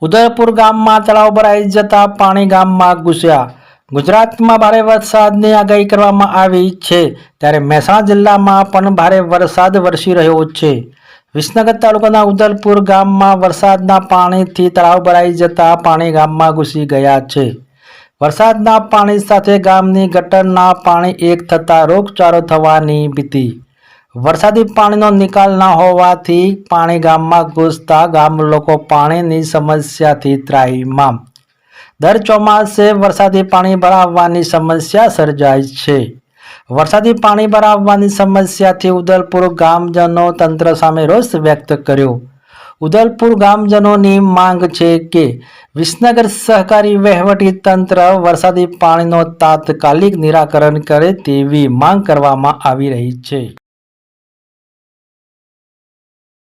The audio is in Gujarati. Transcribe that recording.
ઉદયપુર ગામમાં તળાવ ભરાઈ જતા પાણી ગામમાં ઘૂસ્યા। ગુજરાતમાં ભારે વરસાદની આગાહી કરવામાં આવી છે, ત્યારે મહેસાણા જિલ્લામાં પણ ભારે વરસાદ વરસી રહ્યો છે। વિસનગર તાલુકાના ઉદયપુર ગામમાં વરસાદના પાણીથી તળાવ ભરાઈ જતા પાણી ગામમાં ઘૂસી ગયા છે। વરસાદના પાણી સાથે ગામની ગટરના પાણી એક થતા રોગચાળો થવાની ભીતિ। વરસાદી પાણીનો નિકાલ ન હોવાથી પાણી ગામમાં ઘૂસતા ગામ લોકો પાણીની સમસ્યાથી ત્રાહિમામ। દર ચોમાસે વરસાદી પાણી ભરાવાની સમસ્યા સર્જાય છે। વરસાદી પાણી ભરાવાની સમસ્યાથી ઉદયપુર ગામજનો તંત્ર સામે રોષ વ્યક્ત કર્યો। ઉદયપુર ગામજનોની માંગ છે કે વિસનગર સહકારી વહીવટી તંત્ર વરસાદી પાણીનો તાત્કાલિક નિરાકરણ કરે તેવી માંગ કરવામાં આવી રહી છે।